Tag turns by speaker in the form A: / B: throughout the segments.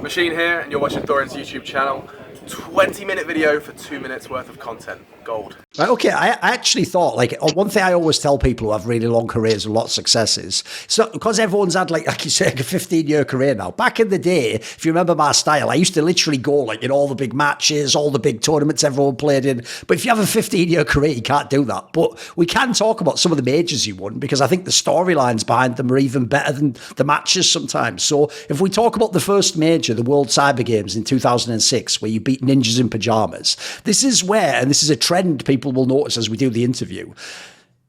A: Machine here, and you're watching Thorin's YouTube channel. 20-minute video for 2 minutes worth of content. Gold.
B: Right, okay, I actually thought, like, one thing I always tell people who have really long careers and a lot of successes, so because everyone's had, like you say, like a 15-year career now. Back in the day, if you remember my style, I used to literally go, like, in all the big matches, all the big tournaments everyone played in. But if you have a 15-year career, you can't do that. But we can talk about some of the majors you won, because I think the storylines behind them are even better than the matches sometimes. So if we talk about the first major, the World Cyber Games in 2006, where you beat Ninjas in Pajamas, this is where, and this is a trend people will notice as we do the interview,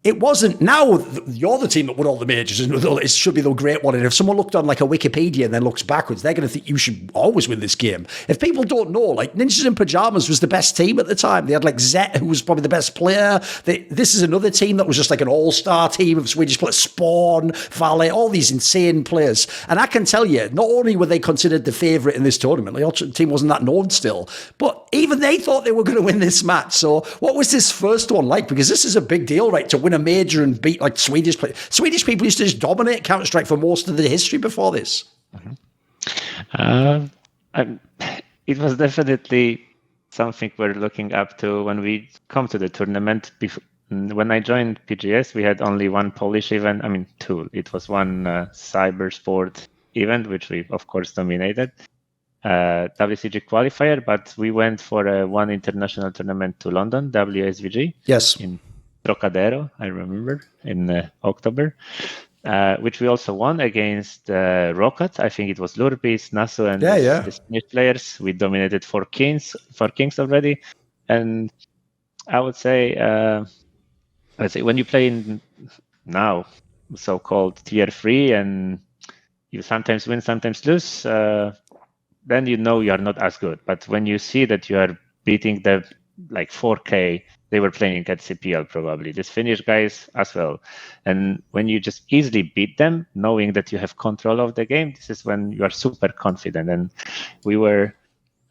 B: it wasn't, now you're the team that won all the majors and it should be the great one, and if someone looked on like a Wikipedia and then looks backwards, they're going to think you should always win this game. If people don't know, like, Ninjas in Pajamas was the best team at the time. They had like Zet, who was probably the best player. This is another team that was just like an all-star team of Swedish players, Spawn, Valle, all these insane players. And I can tell you, not only were they considered the favourite in this tournament, the team wasn't that known still, but even they thought they were going to win this match. So what was this first one like? Because this is a big deal, right, to win a major and beat like Swedish players. Swedish people used to just dominate Counter-Strike for most of the history before this.
C: It was definitely something we're looking up to when we come to the tournament. When I joined PGS, we had only one Polish event. I mean, two. It was one cyber sport event, which we, of course, dominated. WCG qualifier, but we went for one international tournament to London, WSVG.
B: Yes.
C: In Trocadero, I remember, in October, which we also won against Rocket. I think it was Lurbis, Nasu, and the Spanish players. We dominated four kings already. And I would say, when you play in now so-called tier 3 and you sometimes win, sometimes lose, then you know you are not as good. But when you see that you are beating the like 4K, they were playing at CPL probably, these Finnish guys as well. And when you just easily beat them, knowing that you have control of the game, this is when you are super confident. And we were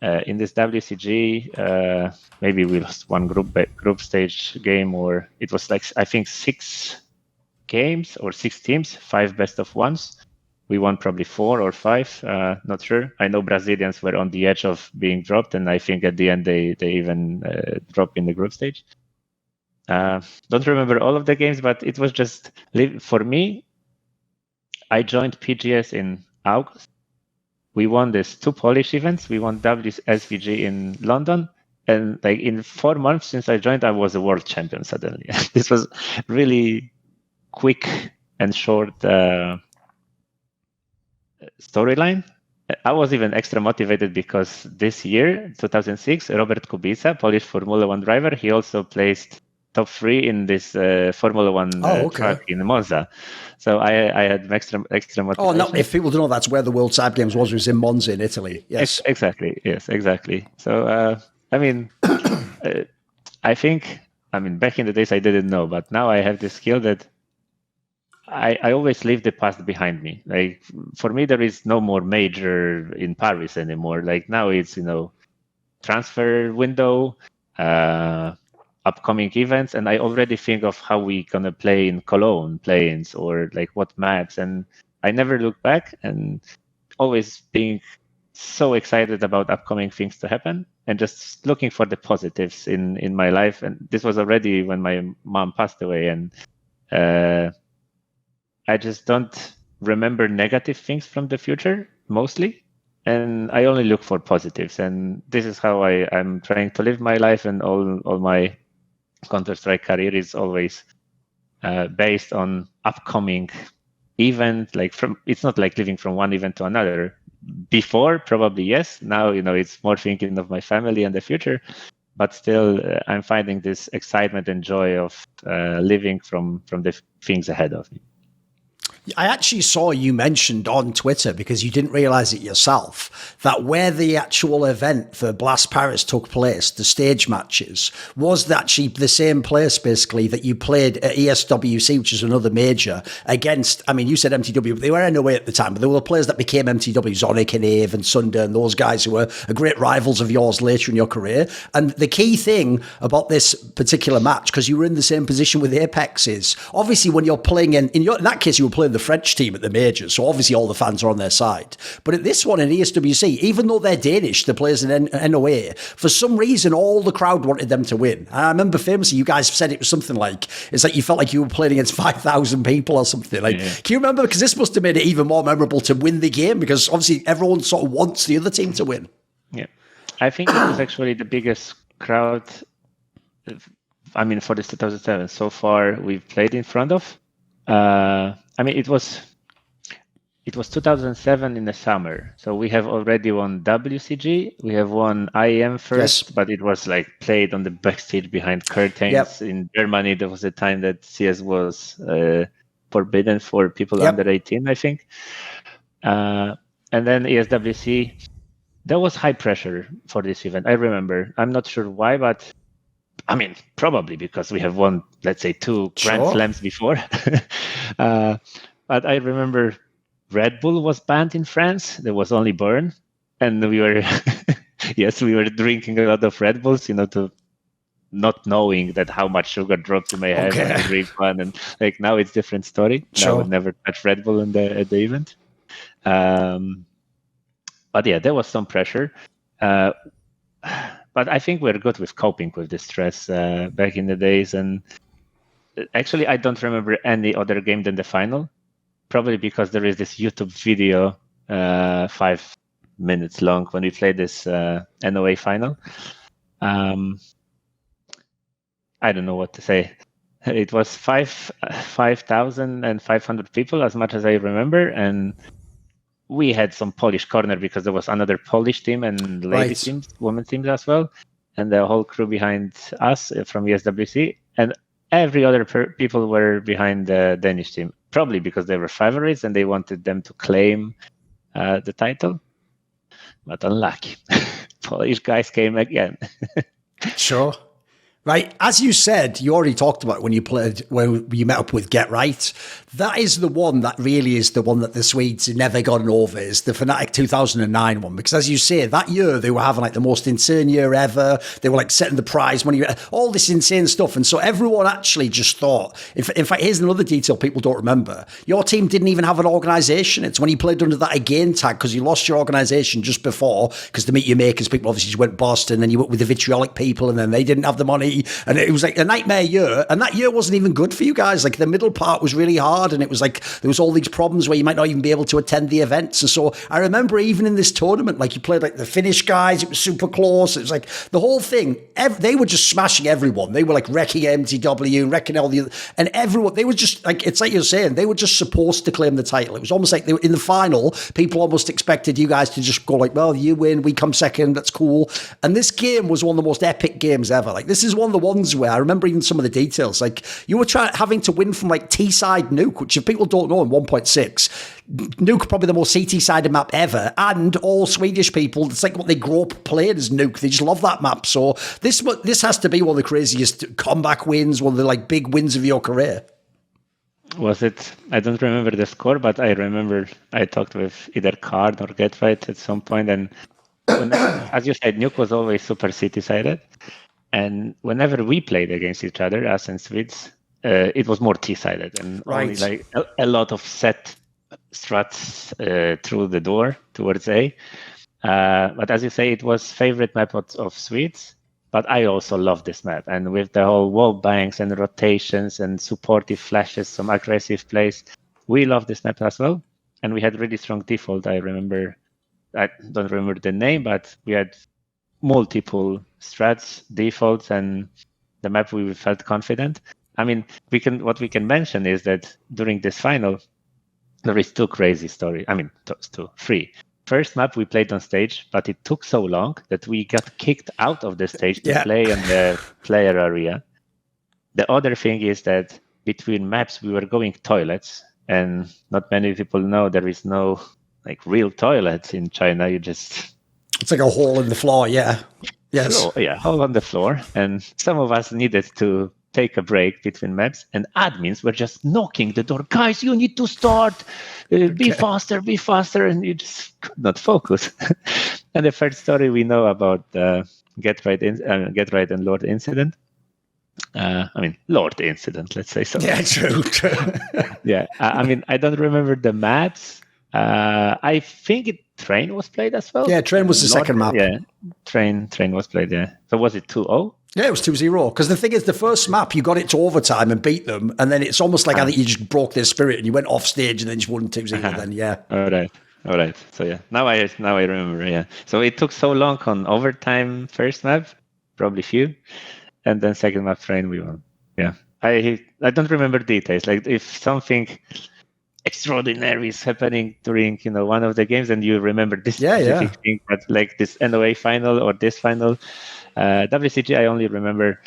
C: in this WCG, maybe we lost one group stage game, or it was like, I think 6 games or 6 teams, 5 best of ones. We won probably 4 or 5, not sure. I know Brazilians were on the edge of being dropped, and I think at the end they even dropped in the group stage. Don't remember all of the games, but it was just, for me, I joined PGS in August. We won these 2 Polish events. We won WSVG in London. And like in 4 months since I joined, I was a world champion suddenly. This was really quick and short storyline. I was even extra motivated because this year, 2006, Robert Kubica, Polish Formula 1 driver, he also placed top 3 in this Formula 1 track in Monza. So I had extra motivation.
B: Oh, no, if people don't know, that's where the World Cyber Games was in Monza in Italy. Yes.
C: Exactly. Yes, exactly. So, I mean, I think, back in the days I didn't know, but now I have this skill that I always leave the past behind me. Like, for me, there is no more major in Paris anymore. Like, now it's, transfer window, upcoming events, and I already think of how we gonna play in Cologne planes or like what maps, and I never look back, and always being so excited about upcoming things to happen and just looking for the positives in my life. And this was already when my mom passed away, and I just don't remember negative things from the future, mostly. And I only look for positives. And this is how I'm trying to live my life. And all my Counter-Strike career is always based on upcoming event. It's not like living from one event to another. Before, probably yes. Now, it's more thinking of my family and the future. But still, I'm finding this excitement and joy of living from the things ahead of me.
B: I actually saw you mentioned on Twitter, because you didn't realize it yourself, that where the actual event for Blast Paris took place, the stage matches, was actually the same place, basically, that you played at ESWC, which is another major, against, you said MTW, but they were NOA at the time, but there were players that became MTW, Zonic and Ave and Sunder, and those guys who were great rivals of yours later in your career. And the key thing about this particular match, because you were in the same position with Apeks, is obviously when you're playing in that case, you were playing the the French team at the majors, so obviously all the fans are on their side. But at this one in ESWC, even though they're Danish, the players in NOA, for some reason all the crowd wanted them to win. And I remember famously you guys said it was something like, it's like you felt like you were playing against 5,000 people or something. Like, can you remember? Because this must have made it even more memorable to win the game, because obviously everyone sort of wants the other team to win. Yeah,
C: I think it was actually the biggest crowd, I mean, for this 2007 so far we've played in front of. I mean, it was 2007 in the summer, so we have already won WCG, we have won IEM first, but it was like played on the backstage behind curtains. In Germany. There was a time that CS was forbidden for people under 18, I think. And then ESWC, there was high pressure for this event. I remember. I'm not sure why, but I mean, probably because we have won, let's say, 2 Grand Slams before. But I remember Red Bull was banned in France. There was only Burn. And we were, we were drinking a lot of Red Bulls, to not knowing that how much sugar drops you may have when you drink one. And like now it's a different story. Now I would never touch Red Bull at the event. But yeah, there was some pressure. But I think we're good with coping with the stress back in the days. And actually, I don't remember any other game than the final, probably because there is this YouTube video, 5 minutes long, when we played this NOA final. I don't know what to say. It was 5,500 people, as much as I remember. And we had some Polish corner because there was another Polish team and ladies teams, women's teams as well, and the whole crew behind us from ESWC, and every other people were behind the Danish team, probably because they were favorites and they wanted them to claim the title. But unlucky, Polish guys came again.
B: Sure. Right, as you said, you already talked about when you met up with Get Right. That is the one that really is the one that the Swedes have never gotten over, is the FNATIC 2009 one. Because as you say, that year they were having like the most insane year ever. They were like setting the prize money, all this insane stuff. And so everyone actually just thought, in fact, here's another detail people don't remember. Your team didn't even have an organisation. It's when you played under that again tag, because you lost your organisation just before, because the Meet Your Makers people obviously just went bust, and then you went with the Vitriolic people, and then they didn't have the money. And it was like a nightmare year. And that year wasn't even good for you guys. Like the middle part was really hard. And it was like, there was all these problems where you might not even be able to attend the events. And so I remember even in this tournament, like you played like the Finnish guys, it was super close. It was like the whole thing, they were just smashing everyone. They were like wrecking MTW, wrecking all the other, and everyone, they were just like, it's like you're saying, they were just supposed to claim the title. It was almost like they were in the final, people almost expected you guys to just go like, well, you win, we come second, that's cool. And this game was one of the most epic games ever. Like this is one of the ones where I remember even some of the details. Like you were having to win from like T-side Nuke, which if people don't know in 1.6, Nuke probably the most CT-sided map ever, and all Swedish people, it's like what they grew up playing as Nuke. They just love that map. So this has to be one of the craziest comeback wins, one of the like big wins of your career.
C: Was it? I don't remember the score, but I remember I talked with either Card or Get Right at some point, and as you said, Nuke was always super CT-sided. And whenever we played against each other, us and Swedes, it was more T-sided, and only like a lot of set struts through the door towards A. But as you say, it was favorite map of Swedes. But I also love this map, and with the whole wall banks and rotations and supportive flashes, some aggressive plays, we love this map as well. And we had really strong default. I don't remember the name, but we had multiple strats, defaults, and the map we felt confident. I mean, what we can mention is that during this final, there is 2 crazy stories. I mean, 3. First map we played on stage, but it took so long that we got kicked out of the stage to play in the player area. The other thing is that between maps we were going toilets, and not many people know there is no like real toilets in China.
B: It's like a hole in the floor, yeah. Yes.
C: Hole on the floor. And some of us needed to take a break between maps, and admins were just knocking the door. Guys, you need to start. Be faster. And you just could not focus. And the first story we know about Get Right and Lord incident. Lord incident, let's say so.
B: Yeah, true.
C: Yeah, I don't remember the maps. I think Train was played as well.
B: Yeah, Train was the second map.
C: Yeah, Train was played, yeah. So was it 2-0?
B: Yeah, it was 2-0. Because the thing is, the first map, you got it to overtime and beat them, and then it's almost like I think you just broke their spirit and you went off stage and then just won 2-0 then, yeah.
C: All right. So yeah, now I remember, yeah. So it took so long on overtime first map, probably few, and then second map Train we won. Yeah. I don't remember details. Like if something extraordinary is happening during one of the games and you remember this specific thing, but like this NOA final or this final. WCG, I only remember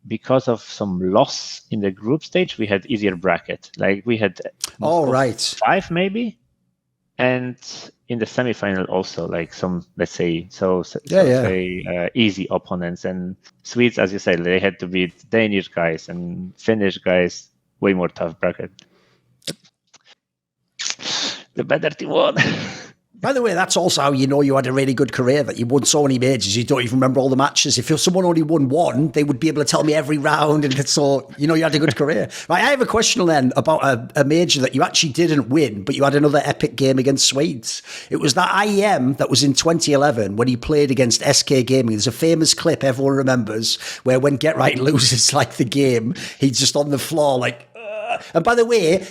C: because of some loss in the group stage, we had easier bracket. Like we had 5 maybe, and in the semifinal also like some, let's say, easy opponents. And Swedes, as you said, they had to beat Danish guys and Finnish guys, way more tough bracket. The better team won.
B: By the way, that's also how you know you had a really good career, that you won so many majors, you don't even remember all the matches. If someone only won one, they would be able to tell me every round, and so you had a good career. Right, I have a question then about a major that you actually didn't win, but you had another epic game against Swedes. It was that IEM that was in 2011 when he played against SK Gaming. There's a famous clip everyone remembers where when Get Right loses like the game, he's just on the floor like... And by the way,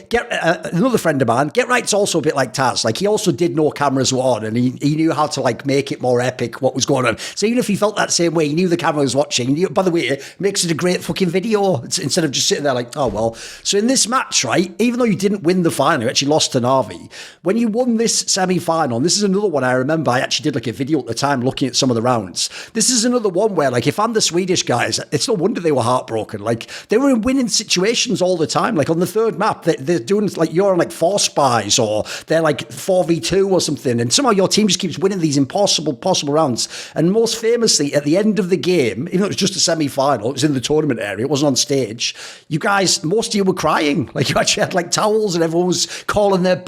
B: another friend of mine, Get Right's also a bit like Taz. Like he also did know cameras were on, and he knew how to like make it more epic what was going on. So even if he felt that same way, he knew the camera was watching. By the way, it makes it a great fucking video instead of just sitting there like, oh well. So in this match, right, even though you didn't win the final, you actually lost to Navi. When you won this semi-final, and this is another one I remember, I actually did like a video at the time looking at some of the rounds. This is another one where like if I'm the Swedish guys, it's no wonder they were heartbroken. Like they were in winning situations all the time. Like on the third map, they're doing like you're on like 4 spies or they're like 4v2 or something, and somehow your team just keeps winning these possible rounds. And most famously, at the end of the game, even though it was just a semi-final, it was in the tournament area, it wasn't on stage. You guys, most of you were crying. Like you actually had like towels, and everyone was calling their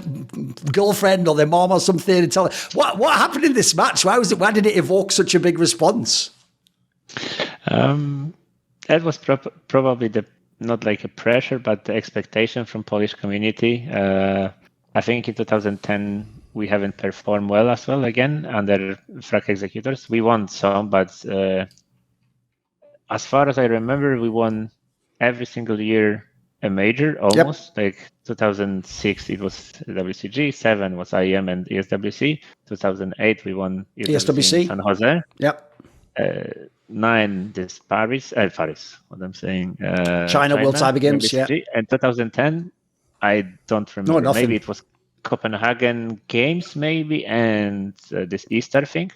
B: girlfriend or their mom or something and telling what happened in this match. Why did it evoke such a big response?
C: That was probably not like a pressure, but the expectation from Polish community. I think in 2010 we haven't performed well as well again under Frag Executors. We won some, but as far as I remember, we won every single year a major almost. Yep. Like 2006 it was WCG, 7 was IEM and ESWC. 2008 we won ESWC in San Jose.
B: Yep.
C: 9 this Paris, what I'm saying.
B: China World Cyber Games, yeah.
C: And 2010, I don't remember. No, maybe it was Copenhagen Games, maybe, and this Easter thing.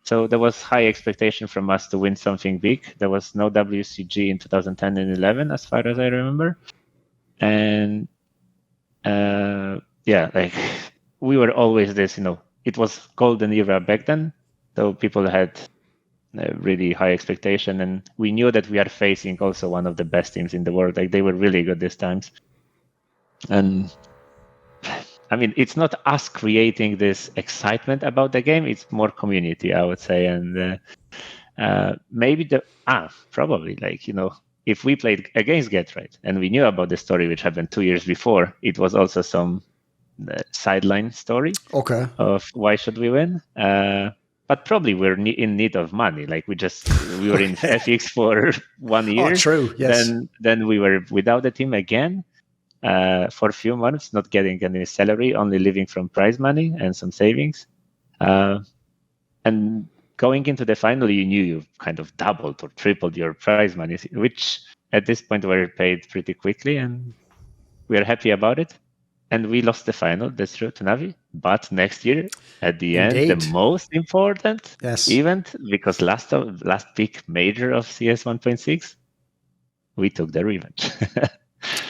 C: So there was high expectation from us to win something big. There was no WCG in 2010 and 11, as far as I remember. And like we were always this, it was golden era back then. So people had really high expectation, and we knew that we are facing also one of the best teams in the world. Like they were really good these times. And it's not us creating this excitement about the game, it's more community, I would say. And maybe probably like, if we played against Get Right and we knew about the story which happened 2 years before, it was also some sideline story of why should we win. But probably we're in need of money. Like we were in FX for 1 year.
B: Oh, true. Yes.
C: Then we were without the team again for a few months, not getting any salary, only living from prize money and some savings. And going into the final, you knew you kind of doubled or tripled your prize money, which at this point were paid pretty quickly, and we are happy about it. And we lost the final, that's true, to Navi. But next year, at the end, the most important event, because last big major of CS 1.6, we took the revenge.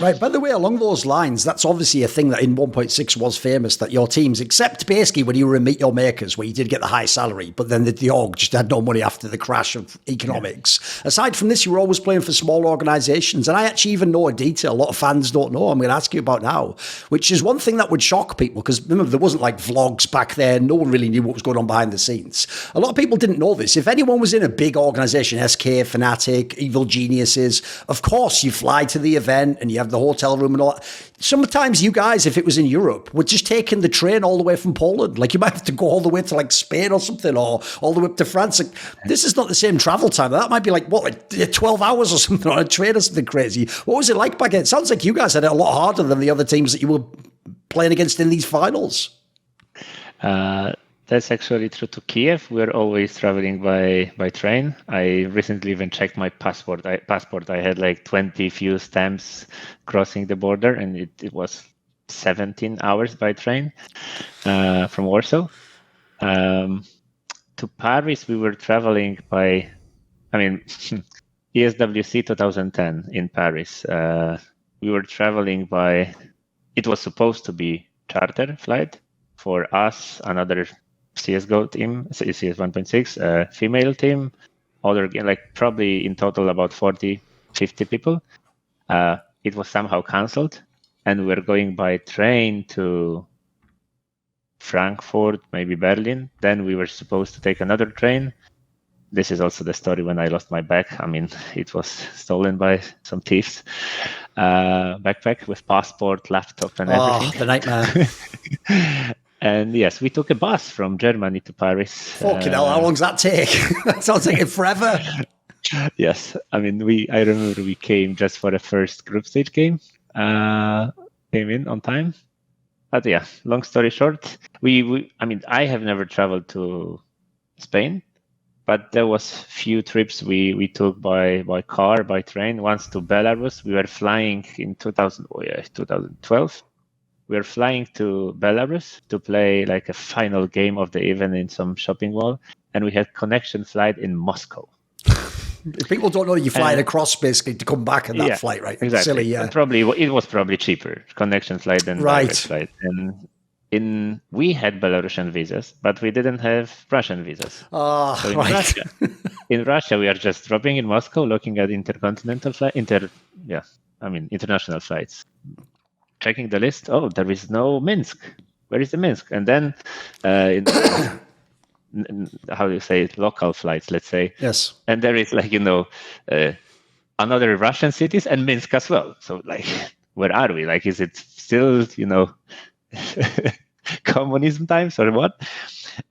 B: Right. By the way, along those lines, that's obviously a thing that in 1.6 was famous, that your teams, except basically when you were in Meet Your Makers, where you did get the high salary, but then the org just had no money after the crash of economics. Yeah. Aside from this, you were always playing for small organisations. And I actually even know a detail a lot of fans don't know, I'm going to ask you about now, which is one thing that would shock people, because remember, there wasn't like vlogs back then. No one really knew what was going on behind the scenes. A lot of people didn't know this. If anyone was in a big organisation, SK, FNATIC, Evil Geniuses, of course you fly to the event and you have the hotel room and all that. Sometimes you guys, if it was in Europe, were just taking the train all the way from Poland. Like you might have to go all the way to like Spain or something, or all the way up to France. Like, this is not the same travel time. That might be like, what, like 12 hours or something on a train or something crazy. What was it like back then? It sounds like you guys had it a lot harder than the other teams that you were playing against in these finals.
C: That's actually true to Kiev. We're always traveling by train. I recently even checked my passport. I had like 20 few stamps crossing the border, and it was 17 hours by train from Warsaw. To Paris, we were traveling by, ESWC 2010 in Paris. We were traveling by, it was supposed to be charter flight for us, another CSGO team, CS 1.6, female team, other, like probably in total about 40, 50 people. It was somehow cancelled, and we're going by train to Frankfurt, maybe Berlin. Then we were supposed to take another train. This is also the story when I lost my bag. It was stolen by some thieves. Backpack with passport, laptop, and everything.
B: Oh, the nightmare.
C: And yes, we took a bus from Germany to Paris.
B: Fucking hell, how long does that take? That sounds like it forever.
C: Yes, I remember we came just for the first group stage game. Came in on time. But yeah, long story short, I have never traveled to Spain, but there was few trips we took by car, by train. Once to Belarus. We were flying in 2012. We were flying to Belarus to play like a final game of the event in some shopping mall, and we had connection flight in Moscow.
B: If people don't know, you flying across basically to come back on that flight, right?
C: Exactly.
B: Silly, yeah.
C: And it was probably cheaper connection flight than direct flight. And we had Belarusian visas, but we didn't have Russian visas. So in Russia, we are just dropping in Moscow, looking at international flights. Checking the list. Oh, there is no Minsk. Where is the Minsk? And then, how do you say it? Local flights, let's say.
B: Yes.
C: And there is another Russian cities and Minsk as well. So where are we? Is it still, communism times or what?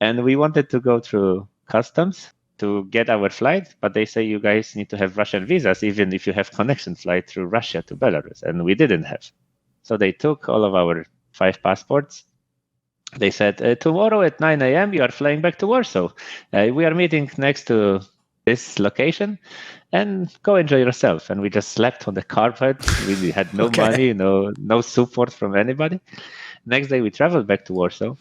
C: And we wanted to go through customs to get our flight, but they say you guys need to have Russian visas, even if you have connection flight through Russia to Belarus. And we didn't have. So they took all of our 5 passports. They said, tomorrow at 9 a.m., you are flying back to Warsaw. We are meeting next to this location and go enjoy yourself. And we just slept on the carpet. We had no money, no support from anybody. Next day, we traveled back to Warsaw.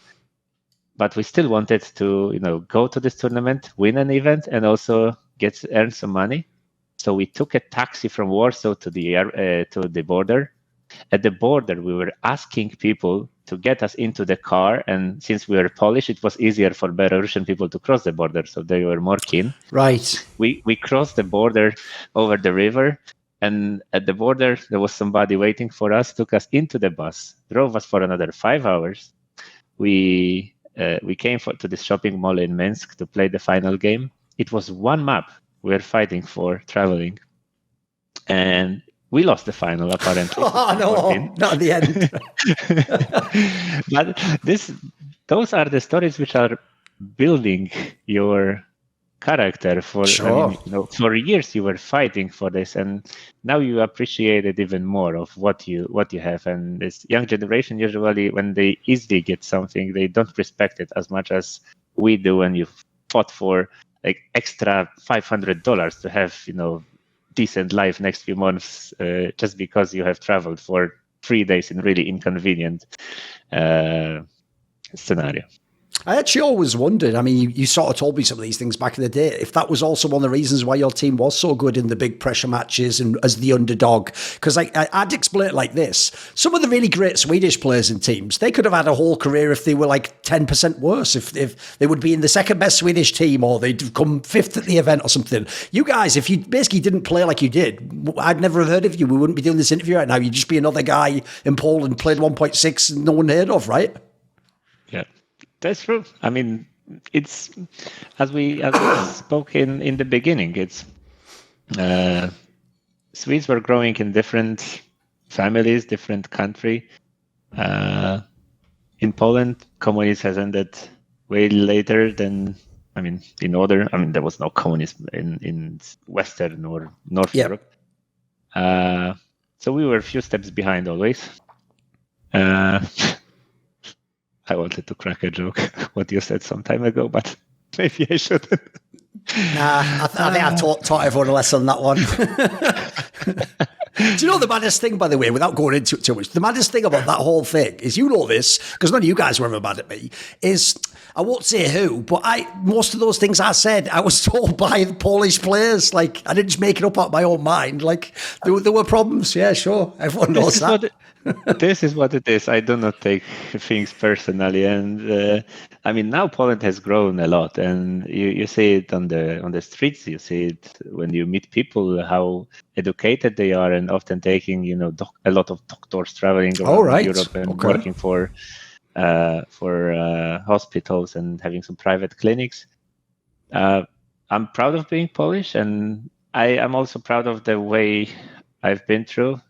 C: But we still wanted to, go to this tournament, win an event, and also earn some money. So we took a taxi from Warsaw to the border. At the border, we were asking people to get us into the car. And since we were Polish, it was easier for Belarusian people to cross the border. So they were more keen.
B: Right.
C: We crossed the border over the river. And at the border, there was somebody waiting for us, took us into the bus, drove us for another 5 hours. We came to this shopping mall in Minsk to play the final game. It was one map we were fighting for, traveling. And we lost the final, apparently.
B: Oh, no, not at the end.
C: But those are the stories which are building your character for for years. You were fighting for this, and now you appreciate it even more of what you have. And this young generation, usually when they easily get something, they don't respect it as much as we do when you fought for extra $500 to have decent life next few months, just because you have traveled for 3 days in really inconvenient scenario.
B: I actually always wondered, I mean, you sort of told me some of these things back in the day, if that was also one of the reasons why your team was so good in the big pressure matches and as the underdog. Because I'd explain it like this. Some of the really great Swedish players in teams, they could have had a whole career if they were like 10% worse, if they would be in the second best Swedish team or they'd come fifth at the event or something. You guys, if you basically didn't play like you did, I'd never have heard of you. We wouldn't be doing this interview right now. You'd just be another guy in Poland, played 1.6 and no one heard of, right?
C: Yeah. That's true. I mean, it's as we spoke in the beginning. It's Swedes were growing in different families, different country. In Poland, communism has ended way later than there was no communism in Western or North Europe. So we were a few steps behind always. I wanted to crack a joke, what you said some time ago, but maybe I shouldn't.
B: Nah, I think I taught everyone a lesson on that one. Do you know the maddest thing, by the way, without going into it too much, the maddest thing about that whole thing is, you know this, because none of you guys were ever mad at me, is, I won't say who, but most of those things I said, I was told by the Polish players. Like, I didn't just make it up out of my own mind. Like, there were problems. Yeah, sure. Everyone knows that.
C: This is what it is. I do not take things personally, and now Poland has grown a lot, and you see it on the streets. You see it when you meet people, how educated they are, and often taking a lot of doctors traveling around Europe and working for hospitals and having some private clinics. I'm proud of being Polish, and I am also proud of the way I've been through,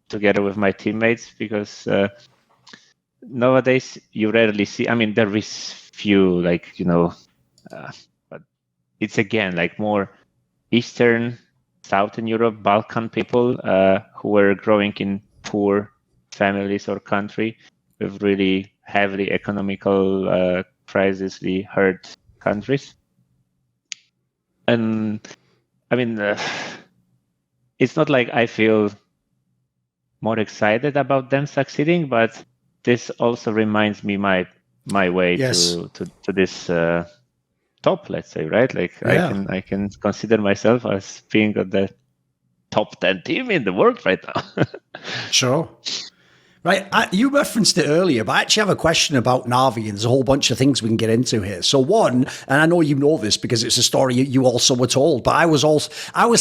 C: together with my teammates, because nowadays you rarely see, there is few but it's again like more Eastern, Southern Europe, Balkan people who were growing in poor families or country with really heavily economical crisisly hurt countries. And it's not like I feel more excited about them succeeding, but this also reminds me my way to this top, let's say, right? Like I can consider myself as being on the top 10 team in the world right now.
B: Sure. Right, you referenced it earlier, but I actually have a question about Na'Vi, and there's a whole bunch of things we can get into here. So one, and I know you know this because it's a story you also were told, but I was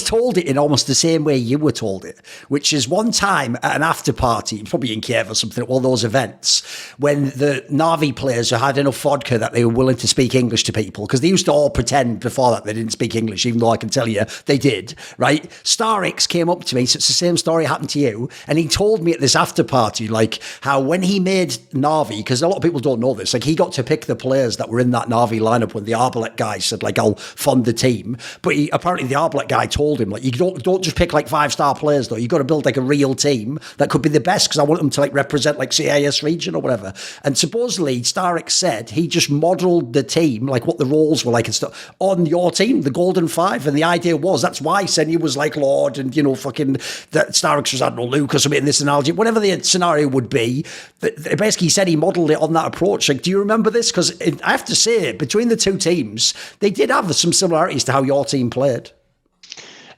B: told it in almost the same way you were told it, which is one time at an after party, probably in Kiev or something, at one of those events, when the Na'Vi players had enough vodka that they were willing to speak English to people, because they used to all pretend before that they didn't speak English, even though I can tell you they did, right? Starix came up to me, so it's the same story happened to you, and he told me at this after party, like how when he made Na'Vi, because a lot of people don't know this, like he got to pick the players that were in that Na'Vi lineup when the Arbalec guy said, like, I'll fund the team. But apparently the Arbalec guy told him, like, you don't just pick like 5-star players though. You got to build like a real team that could be the best, because I want them to like represent like CIS region or whatever. And supposedly Starix said he just modeled the team, like what the roles were like and stuff, on your team, the Golden Five. And the idea was that's why Senja was like Lord, and fucking that Starix was Admiral Luke or something in this analogy, whatever the scenario would be. Basically, he said he modelled it on that approach. Like, do you remember this? Because I have to say, between the two teams, they did have some similarities to how your team played.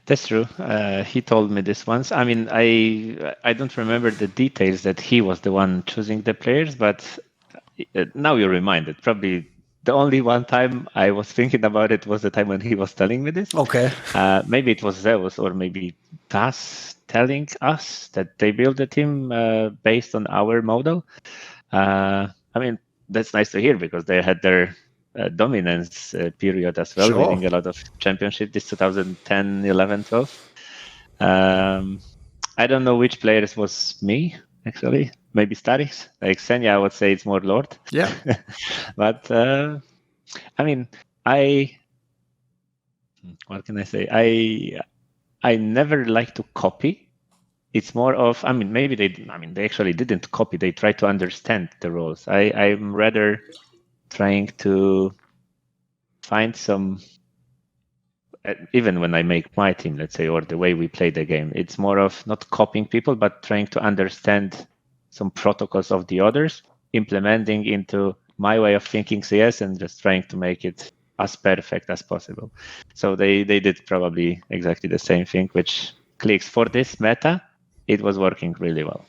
C: That's true. He told me this once. I don't remember the details that he was the one choosing the players, but now you're reminded. Probably the only one time I was thinking about it was the time when he was telling me this.
B: Okay.
C: Maybe it was Zeus or maybe Tas telling us that they built a team based on our model. That's nice to hear, because they had their dominance period as well, winning a lot of championships this 2010, 11, 12. I don't know which players was me, actually. Maybe Starix. Like Senja, I would say it's more Lord.
B: Yeah.
C: But, what can I say? I never like to copy. It's more of, maybe they actually didn't copy. They try to understand the roles. I'm rather trying to find some, even when I make my team, let's say, or the way we play the game, it's more of not copying people, but trying to understand some protocols of the others, implementing into my way of thinking CS and just trying to make it as perfect as possible. So they did probably exactly the same thing, which clicks for this meta. It was working really well.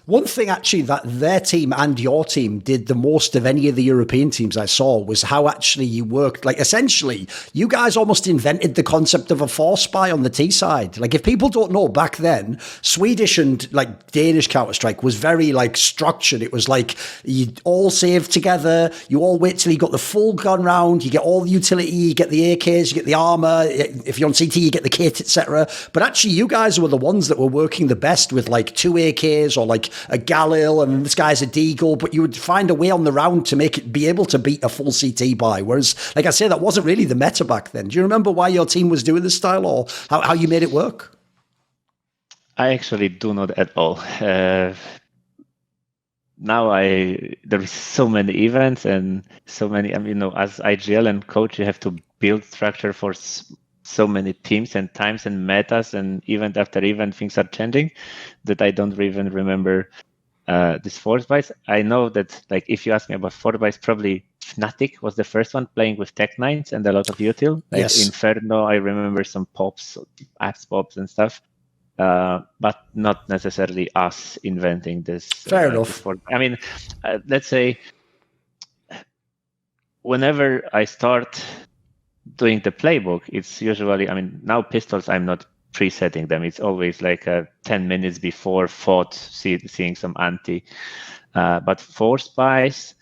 B: One thing actually that their team and your team did the most of any of the European teams I saw was how actually you worked. Like essentially, you guys almost invented the concept of a force spy on the T side. Like if people don't know, back then, Swedish and like Danish Counter-Strike was very like structured. It was like you all save together, you all wait till you got the full gun round, you get all the utility, you get the AKs, you get the armor. If you're on CT, you get the kit, etc. But actually, you guys were the ones that were working the best with like 2 AKs or like a Galil, and this guy's a Deagle, but you would find a way on the round to make it be able to beat a full CT buy. Whereas, like I say, that wasn't really the meta back then. Do you remember why your team was doing this style, or how you made it work?
C: I actually do not at all. Now there is so many events and so many. I mean, as IGL and coach, you have to build structure for so many teams and times and metas, and event after event things are changing that I don't even remember this force buys. I know that like if you ask me about force buys, probably FNATIC was the first one playing with Tech 9s and a lot of util. Like
B: yes.
C: Inferno, I remember some pops, apps pops and stuff, but not necessarily us inventing this.
B: Fair enough.
C: I mean, let's say whenever I start doing the playbook, it's usually, I mean, now pistols, I'm not presetting them. It's always like 10 minutes before fought, seeing some anti. But force buys,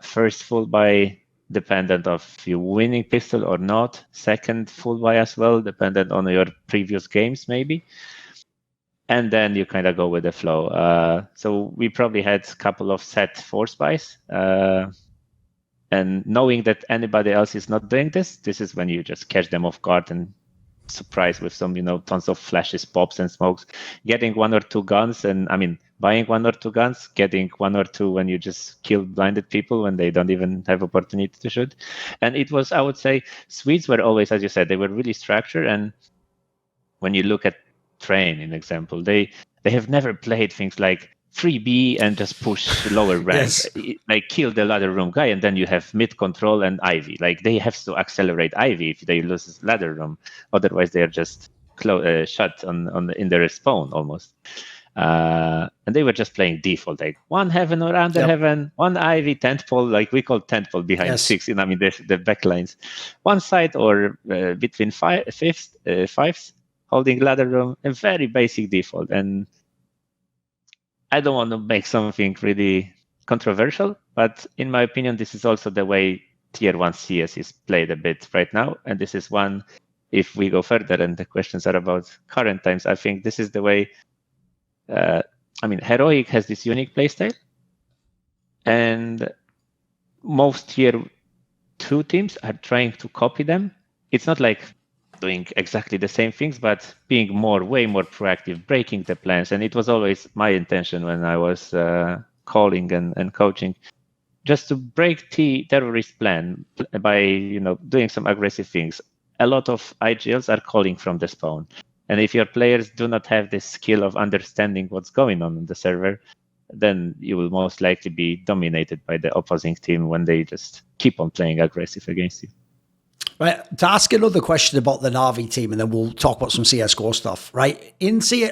C: first full buy, dependent of you winning pistol or not. Second full buy as well, dependent on your previous games maybe. And then you kind of go with the flow. So we probably had a couple of set force buys. And knowing that anybody else is not doing this is when you just catch them off guard and surprise with some, tons of flashes, pops, and smokes. Getting 1 or 2 guns, and I mean, buying 1 or 2 guns, getting 1 or 2 when you just kill blinded people when they don't even have opportunity to shoot. And it was, I would say, Swedes were always, as you said, they were really structured. And when you look at Train, in example, they have never played things like 3B and just push lower ranks, yes. Like kill the ladder room guy, and then you have mid control and Ivy. Like they have to accelerate Ivy if they lose this ladder room, otherwise they are just shut in their respawn almost. And they were just playing default, like 1 heaven or under heaven, 1 Ivy, tent pole, like we call tent pole behind yes. 6. I mean the backlines, 1 side or between fives, holding ladder room, a very basic default. And I don't want to make something really controversial, but in my opinion, this is also the way Tier 1 CS is played a bit right now. And this is one, if we go further and the questions are about current times, I think this is the way, Heroic has this unique playstyle. And most Tier 2 teams are trying to copy them. It's not like doing exactly the same things, but being way more proactive, breaking the plans. And it was always my intention when I was calling and coaching, just to break terrorist plan by doing some aggressive things. A lot of IGLs are calling from the spawn. And if your players do not have this skill of understanding what's going on the server, then you will most likely be dominated by the opposing team when they just keep on playing aggressive against you.
B: Right, to ask another question about the Na'Vi team, and then we'll talk about some CSGO stuff, right?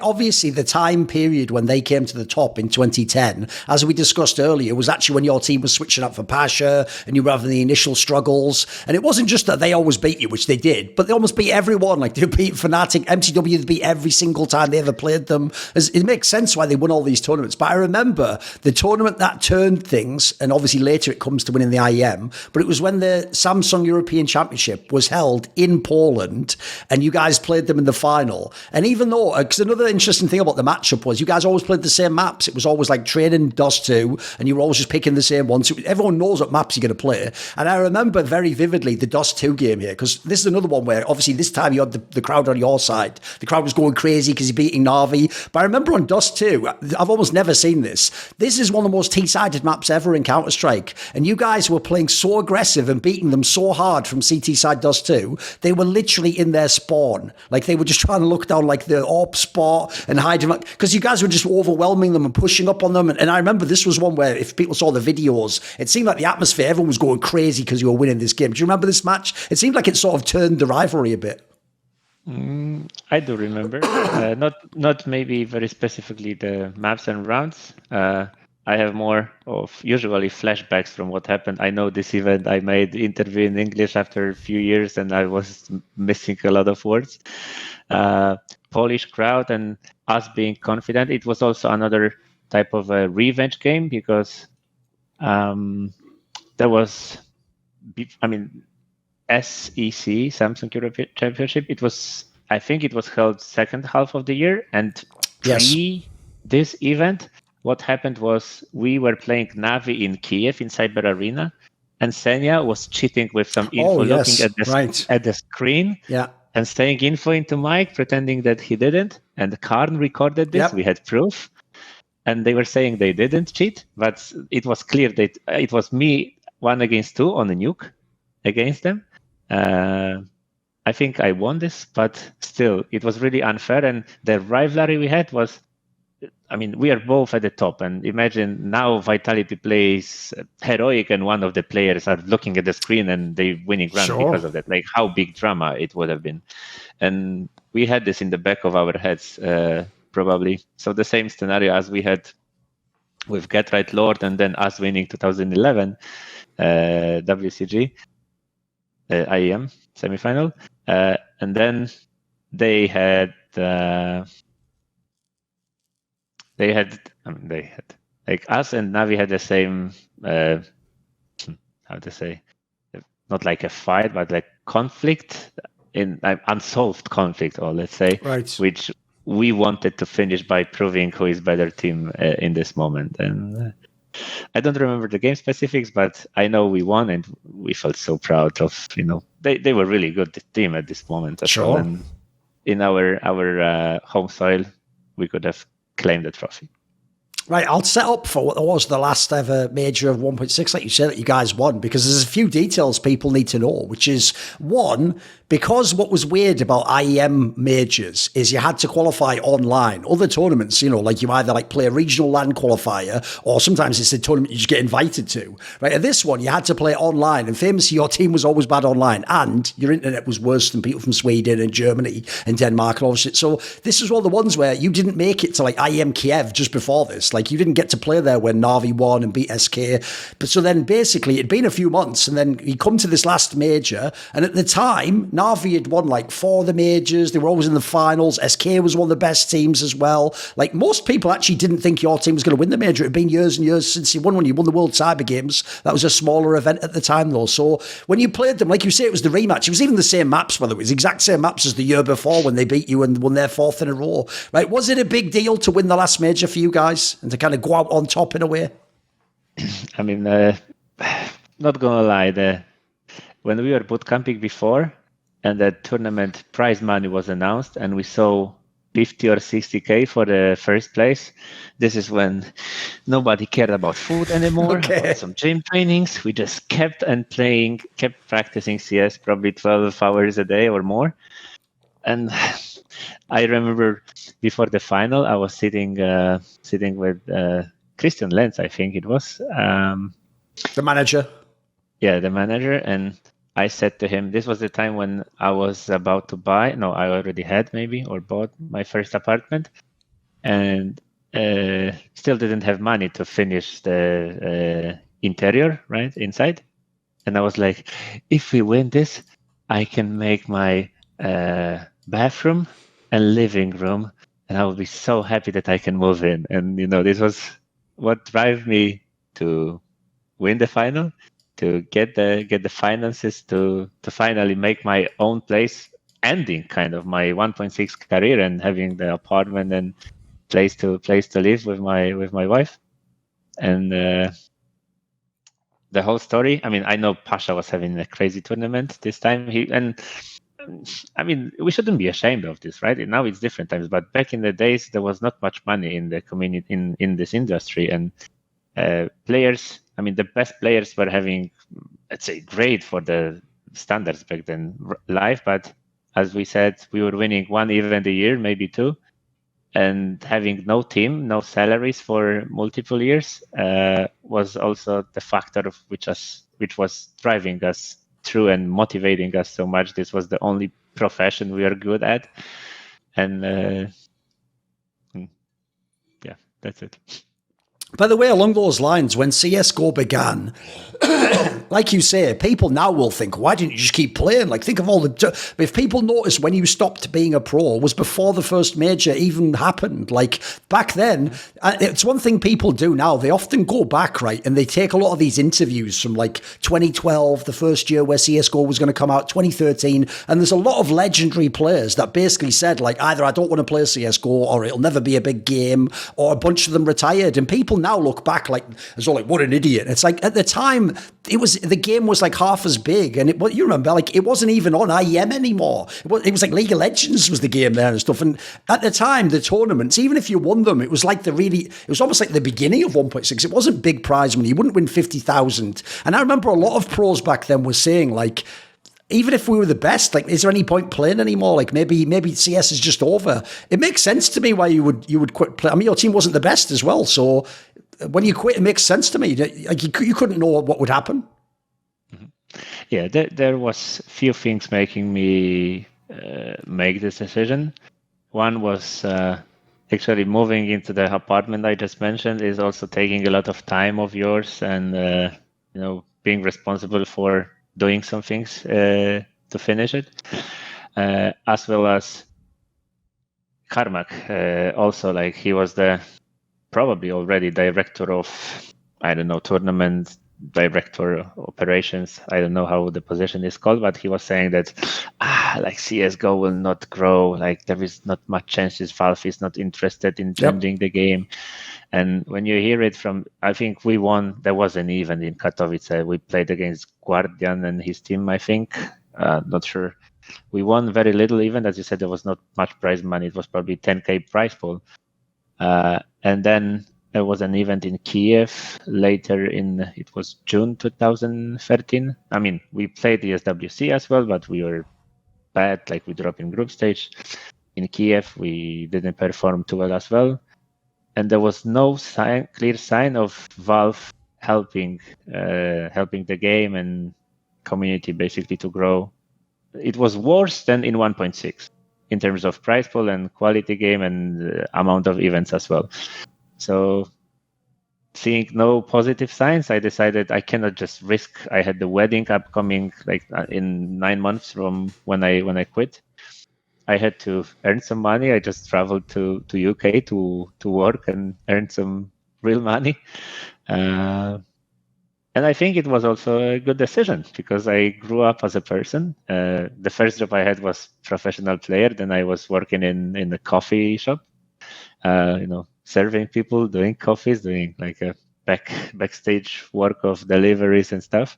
B: Obviously, the time period when they came to the top in 2010, as we discussed earlier, was actually when your team was switching up for Pasha, and you were having the initial struggles. And it wasn't just that they always beat you, which they did, but they almost beat everyone. Like, they beat FNATIC, MTW, they beat every single time they ever played them. It makes sense why they won all these tournaments. But I remember the tournament that turned things, and obviously later it comes to winning the IEM, but it was when the Samsung European Championship was held in Poland, and you guys played them in the final. And even though, because another interesting thing about the matchup was you guys always played the same maps. It was always like training DOS 2, and you were always just picking the same ones. So everyone knows what maps you're going to play. And I remember very vividly the DOS 2 game here, because this is another one where obviously this time you had the crowd on your side. The crowd was going crazy because you're beating Na'Vi. But I remember on DOS 2, I've almost never seen this. This is one of the most T-sided maps ever in Counter-Strike. And you guys were playing so aggressive and beating them so hard from CT side does too. They were literally in their spawn. Like they were just trying to look down like the AWP spot and hide them. Because you guys were just overwhelming them and pushing up on them. And I remember this was one where if people saw the videos, it seemed like the atmosphere, everyone was going crazy because you were winning this game. Do you remember this match? It seemed like it sort of turned the rivalry a bit.
C: I do remember. Not maybe very specifically the maps and rounds. I have more of usually flashbacks from what happened. I know this event I made interview in English after a few years and I was missing a lot of words. Polish crowd and us being confident. It was also another type of a revenge game because there was, SEC, Samsung European Championship. I think it was held second half of the year, and this event, what happened was we were playing Navi in Kiev in Cyber Arena, and Senya was cheating with some info, looking at the screen, and saying info into mic, pretending that he didn't. And Karn recorded this. We had proof, and they were saying they didn't cheat, but it was clear that it was me 1 against 2 on a nuke against them. I think I won this, but still, it was really unfair. And the rivalry we had was, we are both at the top. And imagine now Vitality plays Heroic and one of the players are looking at the screen and they winning round because of that. Like how big drama it would have been. And we had this in the back of our heads, probably. So the same scenario as we had with Get Right Lord and then us winning 2011 WCG. IEM semifinal, and then they had like us and Navi had the same how to say, not like a fight but like conflict, in unsolved conflict, or let's say, which we wanted to finish by proving who is better team in this moment. And I don't remember the game specifics, but I know we won and we felt so proud of, they were really good team at this moment as well. And in our home soil, we could have claimed the trophy.
B: Right, I'll set up for what was the last ever major of 1.6, like you said, that you guys won, because there's a few details people need to know, which is, one, because what was weird about IEM majors is you had to qualify online. Other tournaments, like you either play a regional LAN qualifier, or sometimes it's a tournament you just get invited to. Right, at this one, you had to play online, and famously, your team was always bad online, and your internet was worse than people from Sweden and Germany and Denmark and all this shit. So this was one of the ones where you didn't make it to IEM Kiev just before this. You didn't get to play there when Navi won and beat SK. But so then basically it'd been a few months and then you come to this last major. And at the time, Navi had won 4 of the majors. They were always in the finals. SK was one of the best teams as well. Most people actually didn't think your team was going to win the major. It had been years and years since you won one. You won the World Cyber Games. That was a smaller event at the time though. So when you played them, like you say, it was the rematch. It was even the same maps, whether it was the exact same maps as the year before when they beat you and won their 4th in a row. Right? Was it a big deal to win the last major for you guys and to kind of go out on top in a way?
C: Not gonna lie, when we were boot camping before and the tournament prize money was announced and we saw 50 or 60K for the first place, this is when nobody cared about food anymore, about some gym trainings. We just kept practicing CS probably 12 hours a day or more. And I remember before the final, I was sitting with Christian Lenz, I think it was.
B: The manager.
C: Yeah, the manager. And I said to him, this was the time when I was about to I already had maybe, or bought my first apartment. And still didn't have money to finish the interior, right, inside. And I was like, if we win this, I can make my bathroom and living room, and I will be so happy that I can move in. And this was what drove me to win the final, to get the finances to finally make my own place, ending kind of my 1.6 career and having the apartment and place to live with my wife. And the whole story. I know Pasha was having a crazy tournament this time. We shouldn't be ashamed of this, right? Now it's different times, but back in the days, there was not much money in the community, in this industry. And players, the best players were having, let's say, grade for the standards back then, live. But as we said, we were winning one event a year, maybe two, and having no team, no salaries for multiple years was also the factor of which was driving us through and motivating us so much. This was the only profession we are good at, and yeah, that's it.
B: By the way, along those lines, when CSGO began, like you say, people now will think, why didn't you just keep playing? Like, think of all the... If people notice when you stopped being a pro was before the first major even happened. Like, back then, it's one thing people do now. They often go back, right, and they take a lot of these interviews from, like, 2012, the first year where CSGO was going to come out, 2013, and there's a lot of legendary players that basically said, like, either I don't want to play CSGO or it'll never be a big game, or a bunch of them retired, and people now look back like as all like, what an idiot. It's like at the time the game was like half as big, and you remember, like, it wasn't even on IEM anymore. It was like League of Legends was the game there and stuff. And at the time, the tournaments, even if you won them, it was like it was almost like the beginning of 1.6. It wasn't big prize money. You wouldn't win 50,000. And I remember a lot of pros back then were saying, like, even if we were the best, like, is there any point playing anymore? Like, maybe CS is just over. It makes sense to me why you would quit play. I mean, your team wasn't the best as well, so when you quit, it makes sense to me. Like, you couldn't know what would happen.
C: Mm-hmm. Yeah, there was few things making me make this decision. One was actually moving into the apartment I just mentioned is also taking a lot of time of yours, and being responsible for doing some things to finish it, as well as Carmac. Also, like, he was probably already director of, I don't know, tournament director operations. I don't know how the position is called, but he was saying that like CSGO will not grow. Like, there is not much chances. Valve is not interested in changing the game. And when you hear it from, I think we won. There was an event in Katowice. We played against Guardian and his team, I think. Not sure. We won very little even. As you said, there was not much prize money. It was probably 10K prize pool. And then there was an event in Kiev later it was June 2013. I mean, we played the ESWC as well, but we were bad. Like, we dropped in group stage. In Kiev, we didn't perform too well as well. And there was no clear sign of Valve helping the game and community basically to grow. It was worse than in 1.6 in terms of prize pool and quality game and amount of events as well. So, seeing no positive signs, I decided I cannot just risk. I had the wedding upcoming, like, in 9 months from when I quit. I had to earn some money. I just traveled to UK to work and earn some real money. And I think it was also a good decision because I grew up as a person. The first job I had was professional player. Then I was working in a coffee shop, serving people, doing coffees, doing like a backstage work of deliveries and stuff.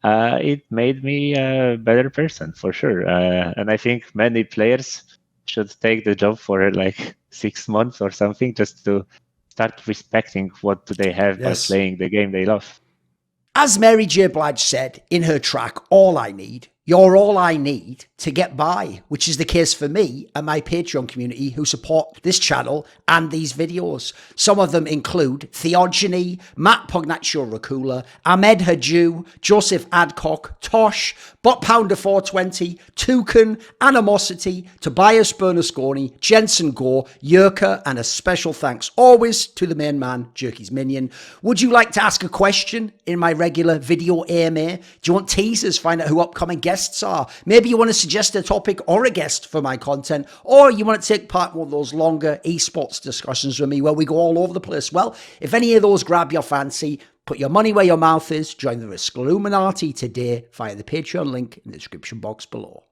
C: It made me a better person for sure. And I think many players should take the job for like 6 months or something just to start respecting what do they have by playing the game they love.
B: As Mary J. Blige said in her track, All I Need, you're all I need to get by, which is the case for me and my Patreon community who support this channel and these videos. Some of them include Theogony, Matt Pognaccio-Racula, Ahmed Haju, Joseph Adcock, Tosh, Bot Pounder 420, Toucan, Animosity, Tobias Bernasconi, Jensen Gore, Yerka, and a special thanks always to the main man, Jerky's Minion. Would you like to ask a question in my regular video AMA? Do you want teasers? Find out who upcoming guests are. Maybe you want to suggest a topic or a guest for my content, or you want to take part in one of those longer esports discussions with me where we go all over the place. Well, if any of those grab your fancy, put your money where your mouth is. Join the Risk Illuminati today via the Patreon link in the description box below.